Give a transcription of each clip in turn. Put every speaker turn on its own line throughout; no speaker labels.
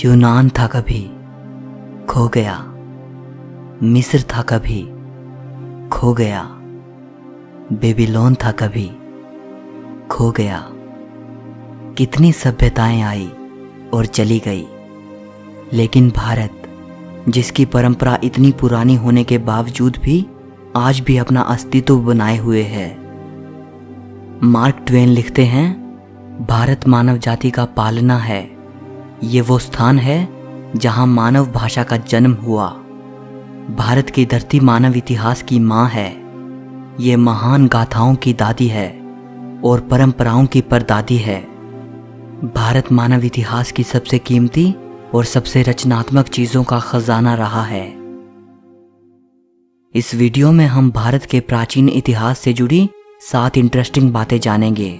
यूनान था कभी, खो गया। मिस्र था कभी, खो गया। बेबीलोन था कभी, खो गया। कितनी सभ्यताएं आई और चली गई, लेकिन भारत, जिसकी परंपरा इतनी पुरानी होने के बावजूद भी आज भी अपना अस्तित्व बनाए हुए है। मार्क ट्वेन लिखते हैं, भारत मानव जाति का पालना है। ये वो स्थान है जहां मानव भाषा का जन्म हुआ। भारत की धरती मानव इतिहास की माँ है। ये महान गाथाओं की दादी है और परंपराओं की परदादी है। भारत मानव इतिहास की सबसे कीमती और सबसे रचनात्मक चीजों का खजाना रहा है। इस वीडियो में हम भारत के प्राचीन इतिहास से जुड़ी 7 इंटरेस्टिंग बातें जानेंगे।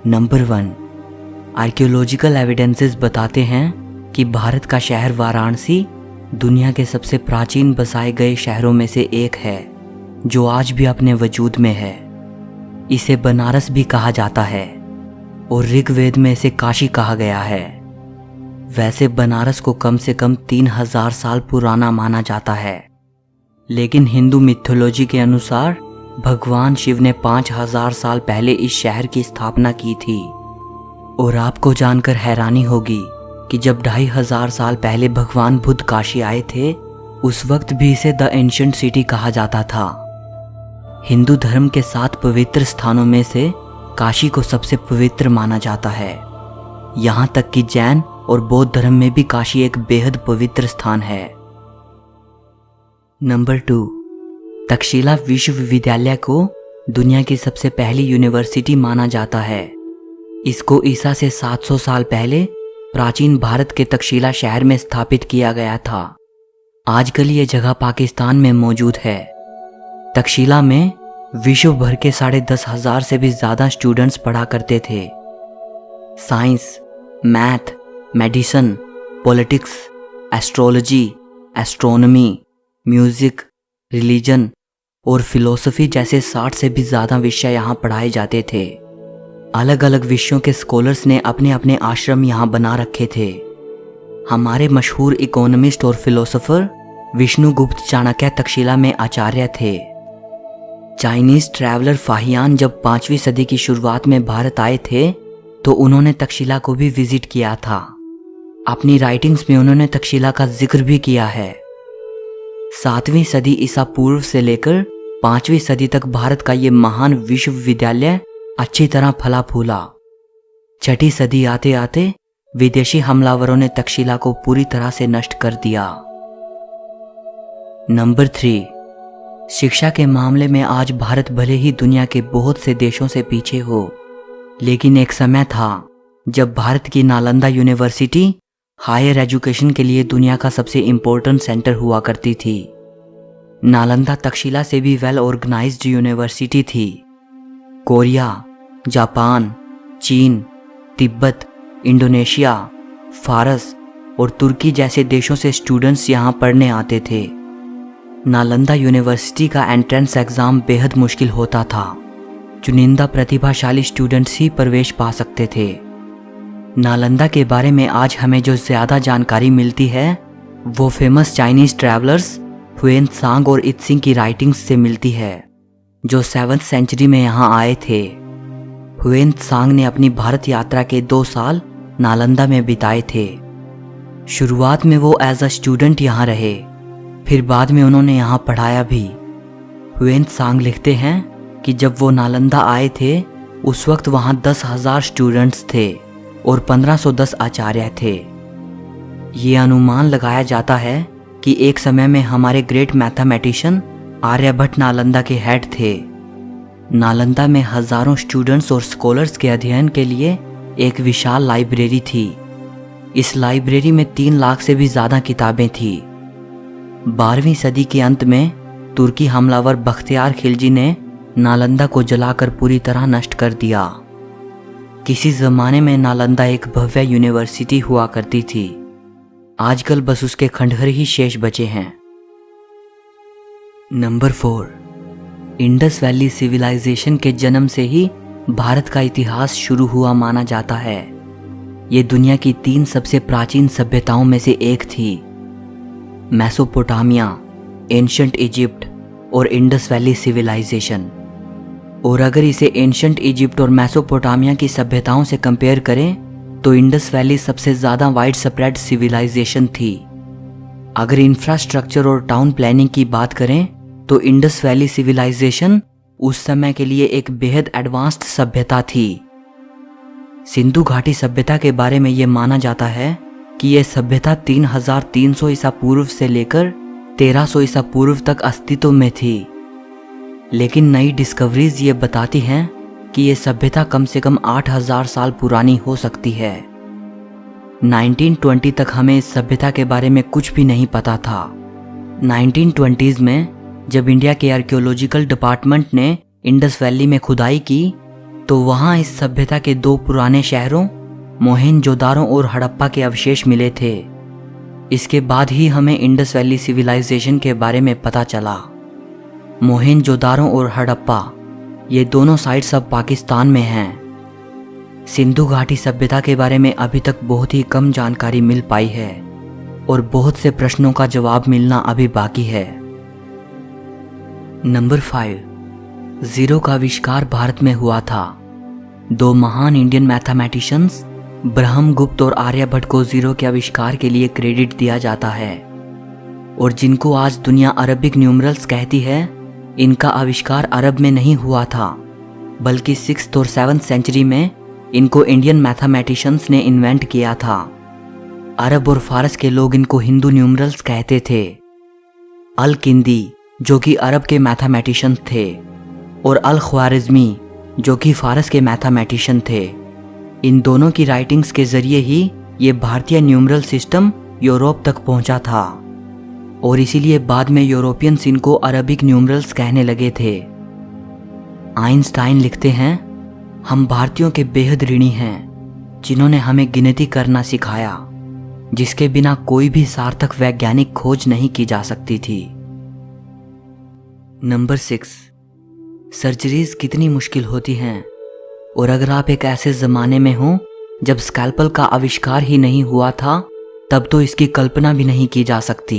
नंबर 1, आर्कियोलॉजिकल एविडेंसेस बताते हैं कि भारत का शहर वाराणसी दुनिया के सबसे प्राचीन बसाए गए शहरों में से एक है, जो आज भी अपने वजूद में है। इसे बनारस भी कहा जाता है और ऋग्वेद में इसे काशी कहा गया है। वैसे बनारस को कम से कम 3000 साल पुराना माना जाता है, लेकिन हिंदू मिथोलॉजी के अनुसार भगवान शिव ने 5000 साल पहले इस शहर की स्थापना की थी। और आपको जानकर हैरानी होगी कि जब 2500 साल पहले भगवान बुद्ध काशी आए थे, उस वक्त भी इसे द एंशिएंट सिटी कहा जाता था। हिंदू धर्म के 7 पवित्र स्थानों में से काशी को सबसे पवित्र माना जाता है। यहाँ तक कि जैन और बौद्ध धर्म में भी काशी एक बेहद पवित्र स्थान है। नंबर 2, तक्षशिला विश्वविद्यालय को दुनिया की सबसे पहली यूनिवर्सिटी माना जाता है। इसको ईसा से 700 साल पहले प्राचीन भारत के तक्षशिला शहर में स्थापित किया गया था। आजकल ये जगह पाकिस्तान में मौजूद है। तक्षशिला में विश्व भर के 10,500 से भी ज़्यादा स्टूडेंट्स पढ़ा करते थे। Science, math, medicine, politics, astrology, astronomy, music, religion और फिलॉसफी जैसे 60 से भी ज़्यादा विषय यहाँ पढ़ाए जाते थे। अलग अलग विषयों के स्कॉलर्स ने अपने अपने आश्रम यहाँ बना रखे थे। हमारे मशहूर इकोनॉमिस्ट और फिलोसोफर विष्णुगुप्त चाणक्य तक्षशिला में आचार्य थे। चाइनीज ट्रैवलर फाहियान जब 5वीं सदी की शुरुआत में भारत आए थे, तो उन्होंने तक्षशिला को भी विजिट किया था। अपनी राइटिंग्स में उन्होंने तक्षशिला का जिक्र भी किया है। 7वीं सदी ईसा पूर्व से लेकर 5वीं सदी तक भारत का ये महान विश्वविद्यालय अच्छी तरह फला फूला। 6ठी सदी आते आते विदेशी हमलावरों ने तक्षशिला को पूरी तरह से नष्ट कर दिया। नंबर 3, शिक्षा के मामले में आज भारत भले ही दुनिया के बहुत से देशों से पीछे हो, लेकिन एक समय था जब भारत की नालंदा यूनिवर्सिटी हायर एजुकेशन के लिए दुनिया का सबसे इम्पोर्टेंट सेंटर हुआ करती थी। नालंदा तक्षशिला से भी वेल ऑर्गेनाइज्ड यूनिवर्सिटी थी। कोरिया, जापान, चीन, तिब्बत, इंडोनेशिया, फारस और तुर्की जैसे देशों से स्टूडेंट्स यहाँ पढ़ने आते थे। नालंदा यूनिवर्सिटी का एंट्रेंस एग्ज़ाम बेहद मुश्किल होता था। चुनिंदा प्रतिभाशाली स्टूडेंट्स ही प्रवेश पा सकते थे। नालंदा के बारे में आज हमें जो ज़्यादा जानकारी मिलती है, वो famous Chinese travellers when Tsang और इत्सिंग की राइटिंग्स से मिलती है, जो 7वीं सेंचुरी में यहाँ आए थे। हुएन त्सांग ने अपनी भारत यात्रा के 2 साल नालंदा में बिताए थे। शुरुआत में वो एज अ स्टूडेंट यहाँ रहे, फिर बाद में उन्होंने यहाँ पढ़ाया भी। हुएन त्सांग लिखते हैं कि जब वो नालंदा आए थे, उस वक्त वहाँ 10,000 स्टूडेंट्स थे और 1510 आचार्य थे। ये अनुमान लगाया जाता है कि एक समय में हमारे ग्रेट मैथमेटिशियन आर्यभट्ट नालंदा के हेड थे। नालंदा में हजारों स्टूडेंट्स और स्कॉलर्स के अध्ययन के लिए एक विशाल लाइब्रेरी थी। इस लाइब्रेरी में 3 लाख से भी ज़्यादा किताबें थी। 12वीं सदी के अंत में तुर्की हमलावर बख्तियार खिलजी ने नालंदा को जलाकर पूरी तरह नष्ट कर दिया। किसी ज़माने में नालंदा एक भव्य यूनिवर्सिटी हुआ करती थी। आजकल बस उसके खंडहर ही शेष बचे हैं। नंबर 4, इंडस वैली सिविलाइजेशन के जन्म से ही भारत का इतिहास शुरू हुआ माना जाता है। ये दुनिया की 3 सबसे प्राचीन सभ्यताओं में से एक थी, मेसोपोटामिया, एंशिएंट इजिप्ट और इंडस वैली सिविलाइजेशन। और अगर इसे एंशिएंट इजिप्ट और मेसोपोटामिया की सभ्यताओं से कंपेयर करें तो इंडस वैली सबसे ज़्यादा वाइड स्प्रेड सिविलाइजेशन थी। अगर इंफ्रास्ट्रक्चर और टाउन प्लानिंग की बात करें तो इंडस वैली सिविलाइजेशन उस समय के लिए एक बेहद एडवांस्ड सभ्यता थी। सिंधु घाटी सभ्यता के बारे में यह माना जाता है कि यह सभ्यता 3300 ईसा पूर्व से लेकर 1300 ईसा पूर्व तक अस्तित्व में थी। लेकिन नई डिस्कवरीज ये बताती हैं कि यह सभ्यता कम से कम 8000 साल पुरानी हो सकती है। 1920 तक हमें इस सभ्यता के बारे में कुछ भी नहीं पता था। 1920s में जब इंडिया के आर्कियोलॉजिकल डिपार्टमेंट ने इंडस वैली में खुदाई की तो वहां इस सभ्यता के 2 पुराने शहरों मोहेंजोदारो और हड़प्पा के अवशेष मिले थे। इसके बाद ही हमें इंडस वैली सिविलाइजेशन के बारे में पता चला। मोहेंजोदारो और हड़प्पा ये दोनों साइट्स अब पाकिस्तान में हैं। सिंधु घाटी सभ्यता के बारे में अभी तक बहुत ही कम जानकारी मिल पाई है और बहुत से प्रश्नों का जवाब मिलना अभी बाकी है। नंबर 5, जीरो का आविष्कार भारत में हुआ था। 2 महान इंडियन मैथमेटिशियंस ब्रह्मगुप्त और आर्यभट्ट को जीरो के आविष्कार के लिए क्रेडिट दिया जाता है और जिनको आज दुनिया अरबिक न्यूमरल्स कहती है, इनका आविष्कार अरब में नहीं हुआ था बल्कि 6th और 7th सेंचुरी में इनको इंडियन मैथमेटिशियंस ने इन्वेंट किया था। अरब और फारस के लोग इनको हिंदू न्यूमरल्स कहते थे। अल किंदी जो कि अरब के मैथमेटिशियन थे और अल ख्वारिज़मी जो कि फारस के मैथमेटिशियन थे। इन दोनों की राइटिंग्स के जरिए ही ये भारतीय न्यूमरल सिस्टम यूरोप तक पहुंचा था और इसीलिए बाद में यूरोपियंस इनको अरबिक न्यूमरल्स कहने लगे थे। आइंस्टाइन लिखते हैं, हम भारतीयों के बेहद ऋणी हैं जिन्होंने हमें गिनती करना सिखाया, जिसके बिना कोई भी सार्थक वैज्ञानिक खोज नहीं की जा सकती थी। नंबर 6, सर्जरीज कितनी मुश्किल होती हैं और अगर आप एक ऐसे ज़माने में हो जब स्कैल्पल का आविष्कार ही नहीं हुआ था तब तो इसकी कल्पना भी नहीं की जा सकती।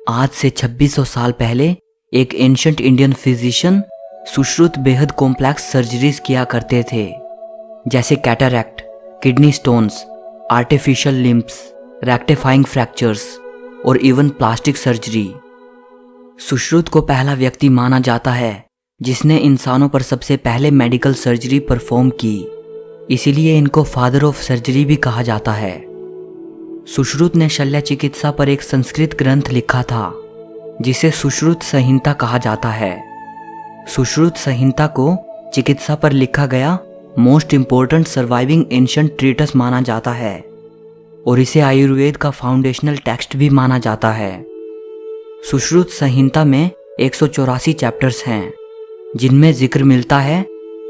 आज से 2600 साल पहले एक एंशिएंट इंडियन फिजिशियन सुश्रुत बेहद कॉम्प्लेक्स सर्जरीज किया करते थे, जैसे cataract, kidney stones, artificial limbs, rectifying fractures और इवन प्लास्टिक सर्जरी। सुश्रुत को पहला व्यक्ति माना जाता है जिसने इंसानों पर सबसे पहले मेडिकल सर्जरी परफॉर्म की, इसीलिए इनको फादर ऑफ सर्जरी भी कहा जाता है। सुश्रुत ने शल्य चिकित्सा पर एक संस्कृत ग्रंथ लिखा था जिसे सुश्रुत संहिता कहा जाता है। सुश्रुत संहिता को चिकित्सा पर लिखा गया most important surviving ancient treatise माना जाता है और इसे आयुर्वेद का फाउंडेशनल टेक्स्ट भी माना जाता है। सुश्रुत संहिता में 184 चैप्टर्स हैं जिनमें जिक्र मिलता है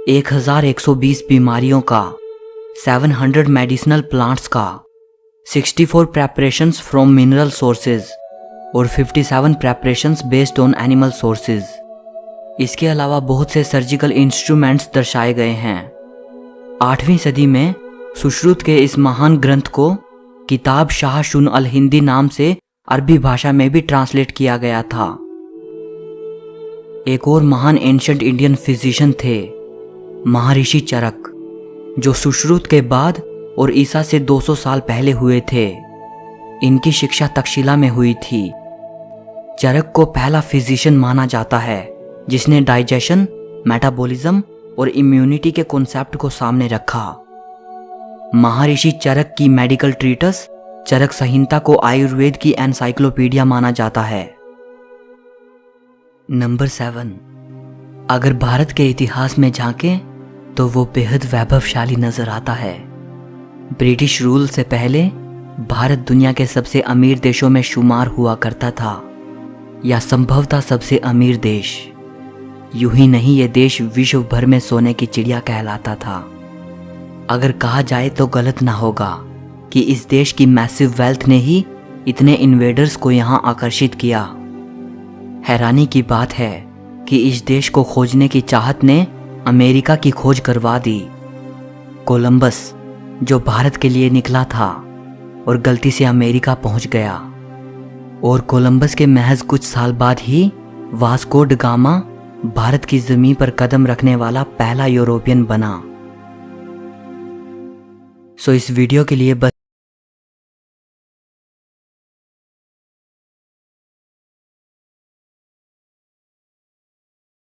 1120 बीमारियों का, 700 मेडिसिनल प्लांट्स का, 64 प्रेपरेशंस फ्रॉम मिनरल सोर्सेज और 57 preparations based on animal sources. इसके अलावा बहुत से सर्जिकल इंस्ट्रूमेंट्स दर्शाए गए हैं। 8वीं सदी में सुश्रुत के इस महान ग्रंथ को किताब शाह शुन अल हिंदी नाम से अरबी भाषा में भी ट्रांसलेट किया गया था। एक और महान एंशिएंट इंडियन फिजिशियन थे महर्षि चरक, जो सुश्रुत के बाद और ईसा से 200 साल पहले हुए थे। इनकी शिक्षा तक्षशिला में हुई थी। चरक को पहला फिजिशियन माना जाता है जिसने डाइजेशन, मेटाबॉलिज्म और इम्यूनिटी के कॉन्सेप्ट को सामने रखा। महर्षि चरक की मेडिकल ट्रीटस चरक संहिता को आयुर्वेद की एनसाइक्लोपीडिया माना जाता है। नंबर 7, अगर भारत के इतिहास में झांकें तो वो बेहद वैभवशाली नजर आता है। ब्रिटिश रूल से पहले भारत दुनिया के सबसे अमीर देशों में शुमार हुआ करता था, या संभवतः सबसे अमीर देश। यूं ही नहीं, ये देश विश्व भर में सोने की चिड़िया कहलाता था। अगर कहा जाए तो गलत ना होगा कि इस देश की मैसिव वेल्थ ने ही इतने इन्वेडर्स को यहाँ आकर्षित किया। हैरानी की बात है कि इस देश को खोजने की चाहत ने अमेरिका की खोज करवा दी। कोलंबस जो भारत के लिए निकला था और गलती से अमेरिका पहुंच गया। और कोलंबस के महज कुछ साल बाद ही वास्को ड गामा भारत की जमीन पर कदम रखने वाला पहला यूरोपियन बना। सो इस वीडियो के लिए बस